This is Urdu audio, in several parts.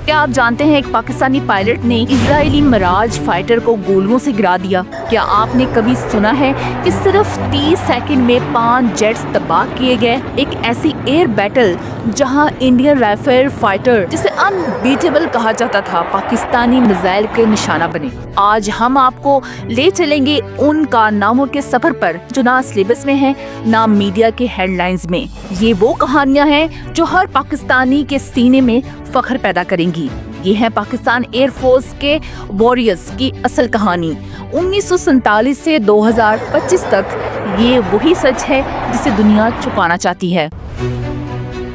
کیا آپ جانتے ہیں ایک پاکستانی پائلٹ نے اسرائیلی مراج فائٹر کو گولیوں سے گرا دیا؟ کیا آپ نے کبھی سنا ہے کہ صرف 30 سیکنڈ میں 5 جیٹس تباہ کیے گئے؟ ایک ایسی ایئر بیٹل جہاں انڈین رائفل فائٹر جسے انبیٹیبل کہا جاتا تھا پاکستانی میزائل کے نشانہ بنے۔ آج ہم آپ کو لے چلیں گے ان کارناموں کے سفر پر جو نہ سلیبس میں ہیں نہ میڈیا کے ہیڈ لائنز میں۔ یہ وہ کہانیاں ہیں جو ہر پاکستانی کے سینے میں فخر پیدا کریں گی۔ یہ ہے پاکستان ایئر فورس کے واریئرز کی اصل کہانی۔ 1947 سے 2025 تک یہ وہی سچ ہے جسے دنیا چھپانا چاہتی ہے۔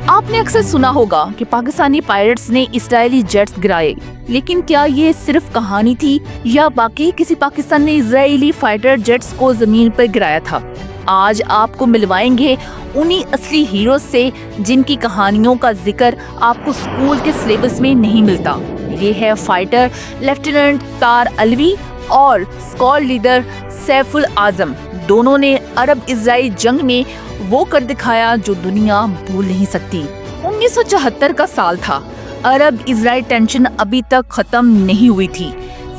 آپ نے اکثر سنا ہوگا کہ پاکستانی پائلٹس نے اسرائیلی جیٹس گرائے، لیکن کیا یہ صرف کہانی تھی یا باقی کسی پاکستان نے اسرائیلی فائٹر جیٹس کو زمین پر گرایا تھا؟ آج آپ کو ملوائیں گے انہی اصلی ہیروز سے جن کی کہانیوں کا ذکر آپ کو اسکول کے سلیبس میں نہیں ملتا۔ یہ ہے فائٹر لیفٹیننٹ طار علوی اور اسکواڈ لیڈر سیف العظم۔ دونوں نے عرب اسرائیل جنگ میں وہ کر دکھایا جو دنیا بھول نہیں سکتی۔ 1974 کا سال تھا۔ عرب اسرائیل ٹینشن ابھی تک ختم نہیں ہوئی تھی۔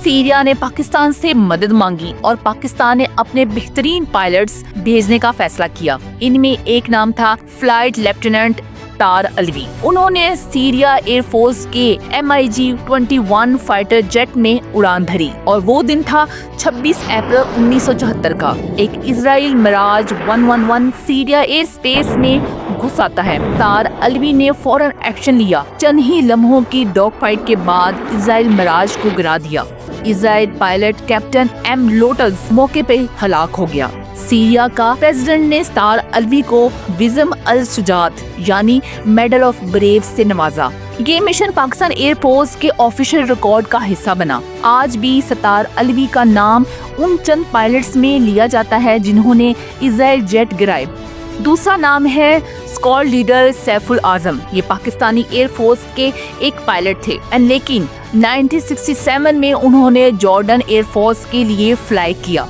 سیریا نے پاکستان سے مدد مانگی اور پاکستان نے اپنے بہترین پائلٹس بھیجنے کا فیصلہ کیا۔ ان میں ایک نام تھا فلائٹ لیفٹیننٹ طار علوی۔ انہوں نے سیریا ایئر فورس کے MiG-21 فائٹر جیٹ میں اڑان بھری اور وہ دن تھا 26 اپریل 1974 کا۔ ایک اسرائیل مراج 111 سیریا ایئر اسپیس میں گھس آتا ہے۔ طار علوی نے فوراً ایکشن لیا۔ چند ہی لمحوں کی ڈاگ فائٹ کے بعد اسرائیل مراج کو گرا دیا۔ اسرائیل پائلٹ کیپٹن ایم لوٹز موقع پہ ہلاک ہو گیا۔ سیریا کا پریزیڈنٹ نے طار علوی کو وزم الشجاعت یعنی میڈل آف بریو سے نوازا۔ یہ مشن پاکستان ایئر فورس کے آفیشیل ریکارڈ کا حصہ بنا۔ آج بھی طار علوی کا نام ان چند پائلٹس میں لیا جاتا ہے جنہوں نے اسرائیل جیٹ گرائے۔ دوسرا نام ہے اسکواڈ لیڈر سیف العظم۔ یہ پاکستانی ایئر فورس کے ایک پائلٹ تھے، لیکن 1967 میں انہوں نے جارڈن ایئر فورس کے لیے فلائی کیا۔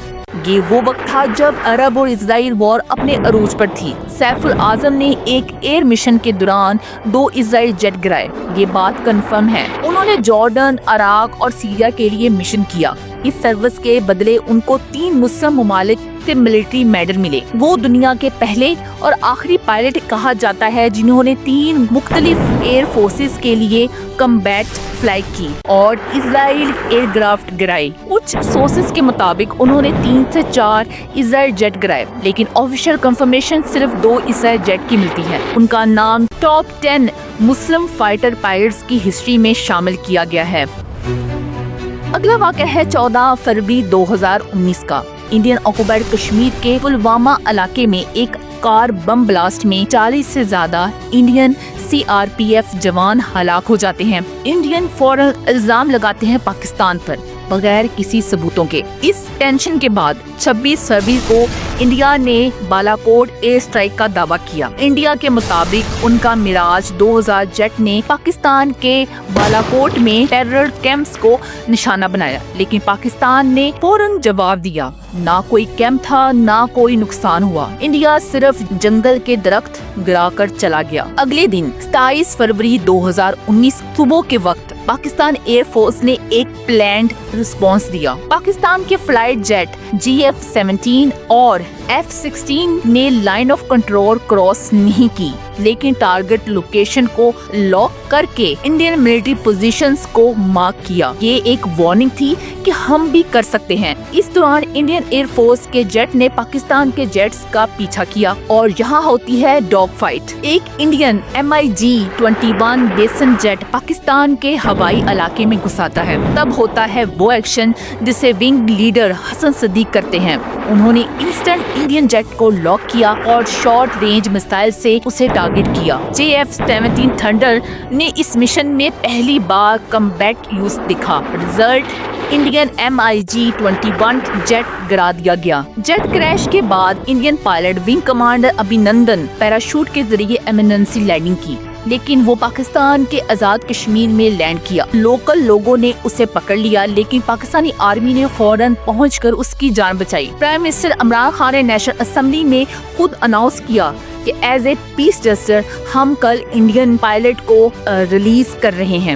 یہ وہ وقت تھا جب عرب اور اسرائیل وار اپنے عروج پر تھی۔ سیف العظم نے ایک ایئر مشن کے دوران 2 اسرائیل جیٹ گرائے۔ یہ بات کنفرم ہے۔ انہوں نے جارڈن، عراق اور سیریا کے لیے مشن کیا۔ اس سروس کے بدلے ان کو 3 مسلم ممالک سے ملٹری میڈل ملے۔ وہ دنیا کے پہلے اور آخری پائلٹ کہا جاتا ہے جنہوں نے 3 مختلف ایئر فورسز کے لیے کمبیٹ فلائی کی اور اسرائیل ایئر کرافٹ گرائے۔ کچھ سورسز کے مطابق انہوں نے 3 سے 4 اسرائیل جیٹ گرائے، لیکن آفیشیل کنفرمیشن صرف 2 اسرائیل جیٹ کی ملتی ہے۔ ان کا نام ٹاپ 10 مسلم فائٹر پائلٹس کی ہسٹری میں شامل کیا گیا ہے۔ اگلا واقعہ ہے 14 فروری 2019 کا۔ انڈین آکوپائڈ کشمیر کے پلوامہ علاقے میں ایک کار بم بلاسٹ میں 40 سے زیادہ انڈین CRPF جوان ہلاک ہو جاتے ہیں۔ انڈین فوراً الزام لگاتے ہیں پاکستان پر بغیر کسی ثبوتوں کے۔ اس ٹینشن کے بعد 26 فروری کو انڈیا نے بالاکوٹ ایئر اسٹرائیک کا دعویٰ کیا۔ انڈیا کے مطابق ان کا میراج 2000 جیٹ نے پاکستان کے بالاکوٹ میں ٹیرر کیمپس کو نشانہ بنایا، لیکن پاکستان نے فوراً جواب دیا۔ نہ کوئی کیمپ تھا، نہ کوئی نقصان ہوا۔ انڈیا صرف جنگل کے درخت گرا کر چلا گیا۔ اگلے دن 27 فروری 2019 صبح کے وقت پاکستان ایئر فورس نے ایک پلانڈ رسپانس دیا۔ پاکستان کے فلائٹ جیٹ GF-17 اور F-16 نے لائن آف کنٹرول کراس نہیں کی، لیکن ٹارگٹ لوکیشن کو لاک کر کے انڈین ملٹری پوزیشنز کو مارک کیا۔ یہ ایک وارننگ تھی کہ ہم بھی کر سکتے ہیں۔ اس دوران انڈین ایئر فورس کے جیٹ نے پاکستان کے جیٹس کا پیچھا کیا اور یہاں ہوتی ہے ڈاگ فائٹ۔ ایک انڈین MiG-21 بیسن جیٹ پاکستان کے ہوائی علاقے میں گھساتا ہے۔ تب ہوتا ہے وہ ایکشن جسے ونگ لیڈر حسن صدیق کرتے ہیں۔ انہوں نے انسٹنٹ انڈین جیٹ کو لاک کیا اور شارٹ رینج میزائل سے اسے ٹارگٹ کیا۔ JF-17 تھنڈر نے اس مشن میں پہلی بار کمبیٹ یوز دکھا۔ رزلٹ انڈین MiG-21 جیٹ گرا دیا گیا۔ جیٹ کریش کے بعد Indian pilot wing commander Abhinandan parachute کے ذریعے ایمرجنسی لینڈنگ کی، لیکن وہ پاکستان کے آزاد کشمیر میں لینڈ کیا۔ لوکل لوگوں نے اسے پکڑ لیا، لیکن پاکستانی آرمی نے فوراً پہنچ کر اس کی جان بچائی۔ پرائم منسٹر عمران خان نے نیشنل اسمبلی میں خود اناؤنس کیا کہ ایز اے پیس جسٹر ہم کل انڈین پائلٹ کو ریلیز کر رہے ہیں۔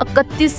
31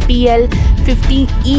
PL-15E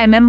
MM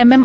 MM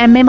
MM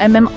MM